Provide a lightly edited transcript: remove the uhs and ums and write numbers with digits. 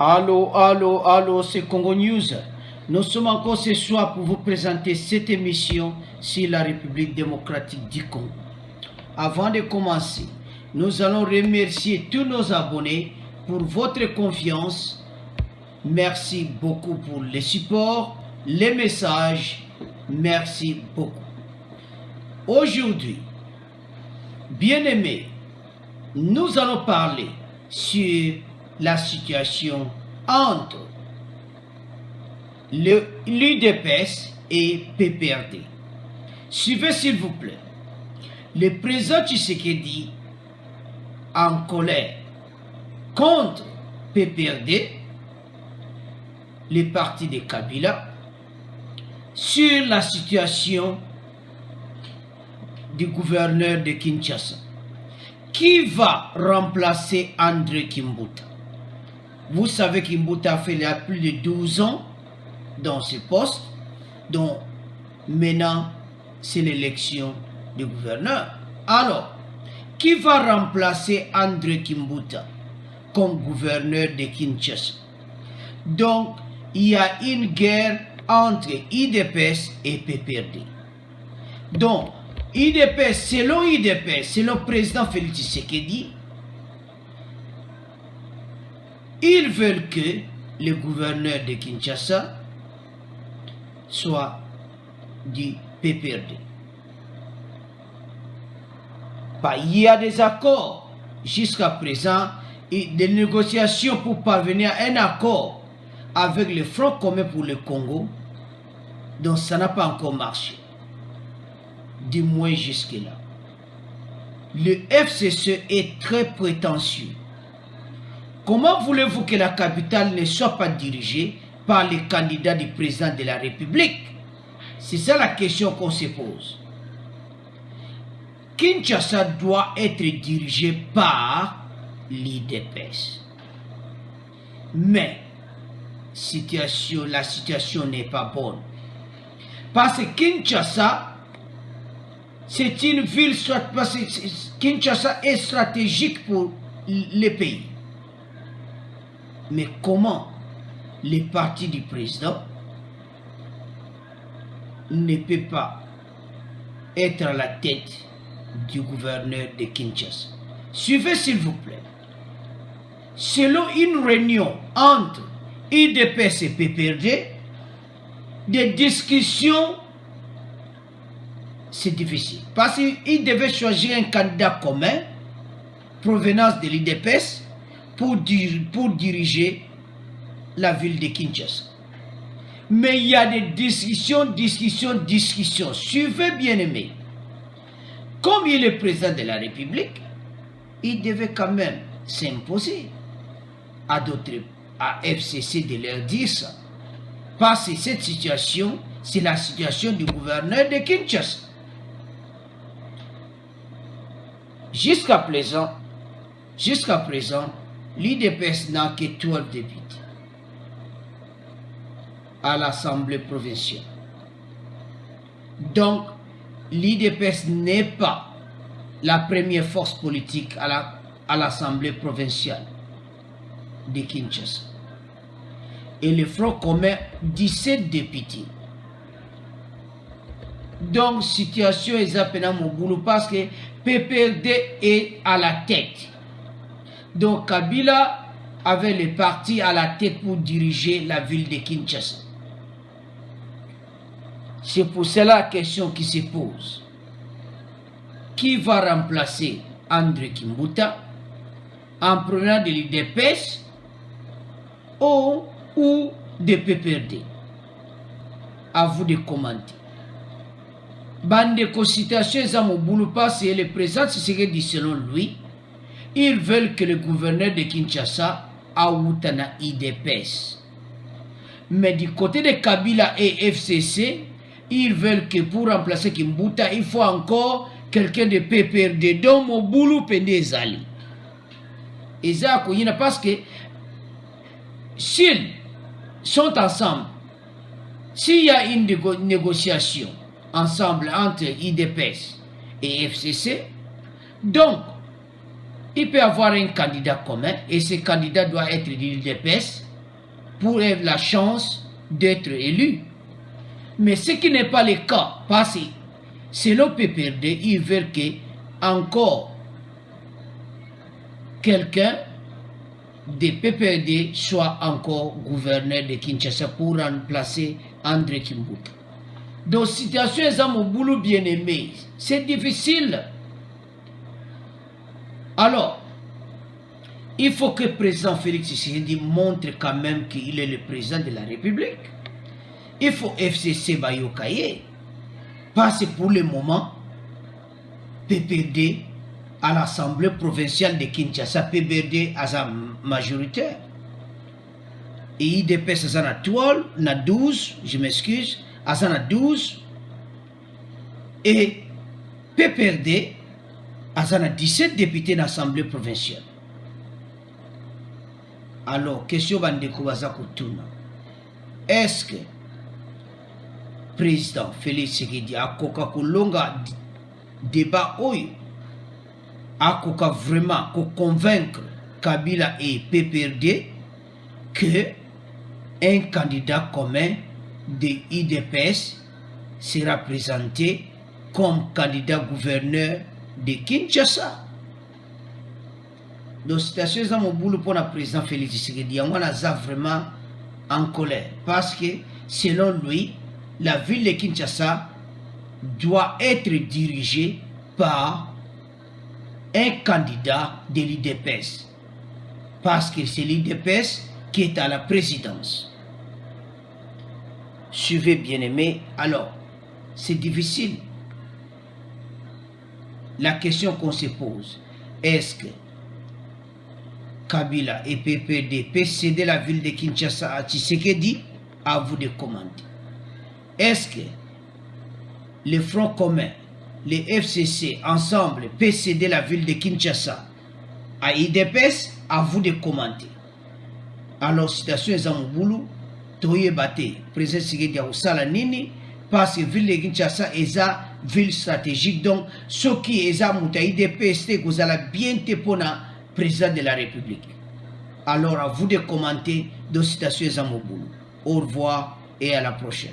Allô, c'est Congo News. Nous sommes encore ce soir pour vous présenter cette émission sur la République démocratique du Congo. Avant de commencer, nous allons remercier tous nos abonnés pour votre confiance. Merci beaucoup pour le support, les messages. Merci beaucoup. Aujourd'hui, bien-aimés, nous allons parler sur la situation entre l'UDPS et PPRD. Suivez s'il vous plaît. Le président Tshisekedi en colère contre PPRD, les partis de Kabila, sur la situation du gouverneur de Kinshasa. Qui va remplacer André Kimbuta? Vous savez Kimbuta a fait il y a plus de 12 ans dans ce poste, donc maintenant c'est l'élection du gouverneur. Alors, qui va remplacer André Kimbuta comme gouverneur de Kinshasa? Donc, il y a une guerre entre UDPS et PPRD. Donc, UDPS, selon le président Félix Tshisekedi, ils veulent que le gouverneur de Kinshasa soit du PPRD. Il y a des accords jusqu'à présent et des négociations pour parvenir à un accord avec le Front commun pour le Congo, donc ça n'a pas encore marché. Du moins jusque-là. Le FCC est très prétentieux. Comment voulez-vous que la capitale ne soit pas dirigée par les candidats du président de la République? C'est ça la question qu'on se pose. Kinshasa doit être dirigé par l'UDPS. Mais la situation n'est pas bonne. Parce que Kinshasa, c'est une ville, parce que Kinshasa est stratégique pour le pays. Mais comment les partis du président ne peuvent pas être à la tête du gouverneur de Kinshasa? Suivez s'il vous plaît. Selon une réunion entre UDPS et PPRD, des discussions, c'est difficile. Parce qu'il devait choisir un candidat commun, provenance de l'UDPS, pour diriger la ville de Kinshasa. Mais il y a des discussions. Suivez bien aimé. Comme il est président de la République, il devait quand même s'imposer à FCC de leur dire ça. Parce que cette situation, c'est la situation du gouverneur de Kinshasa. Jusqu'à présent, l'UDPS n'a que 12 députés à l'Assemblée provinciale. Donc, l'UDPS n'est pas la première force politique à l'Assemblée provinciale de Kinshasa. Et le Front commun, 17 députés. Donc, situation est à mon boulot parce que PPRD est à la tête. Donc, Kabila avait le parti à la tête pour diriger la ville de Kinshasa. C'est pour cela la question qui se pose. Qui va remplacer André Kimbuta en provenant de l'UDPS ou de PPRD? À vous de commenter. Bande de consultations à mon boulot parce que le président Tshisekedi dit selon lui, ils veulent que le gouverneur de Kinshasa aoutana UDPS. Mais du côté de Kabila et FCC, ils veulent que pour remplacer Kimbuta, il faut encore quelqu'un de PPRD dont mon boulot pendait Zali. Et ça, parce que s'ils sont ensemble, s'il y a une négociation ensemble entre UDPS et FCC, donc il peut y avoir un candidat commun et ce candidat doit être de l'UDPS pour avoir la chance d'être élu. Mais ce qui n'est pas le cas, parce que selon PPRD, ils veulent que encore quelqu'un de PPRD soit encore gouverneur de Kinshasa pour remplacer André Kimbuta. Donc, situation est mon boulot bien aimé. C'est difficile. Alors, il faut que le président Félix Tshisekedi montre quand même qu'il est le président de la République. Il faut FCC Bayokaye. Parce que pour le moment, PPD à l'Assemblée provinciale de Kinshasa, PPD à sa majoritaire. Et IDPS à sa 12, je m'excuse, à sa 12. Et PPRD à sa 17 députés dans l'Assemblée provinciale. Alors, question Bandeko Bazakutuna. Est-ce que le président Félix Tshisekedi a Coca-Cola débat oyo a vraiment convaincre Kabila et PPRD que un candidat commun de IDPS sera présenté comme candidat gouverneur de Kinshasa? Donc, situation dans mon boulot pour le président Félix Tshisekedi, on a vraiment en colère parce que selon lui, la ville de Kinshasa doit être dirigée par un candidat de l'IDPS parce que c'est l'IDPS qui est à la présidence. Suivez bien aimé, alors c'est difficile. La question qu'on se pose, est-ce que Kabila et PPD peuvent céder la ville de Kinshasa à Tshisekedi? À vous de commenter. Est-ce que les fronts communs, les FCC ensemble peuvent céder la ville de Kinshasa à IDPS? À vous de commenter. Alors, situation est en boulot, Toye Bate, président Tshisekedi a Osala Nini, parce que la ville de Kinshasa est une ville stratégique. Donc, ce qui est à IDPS, vous allez bien te prendre président de la République. Alors, à vous de commenter, de situation est en boulot. Au revoir et à la prochaine.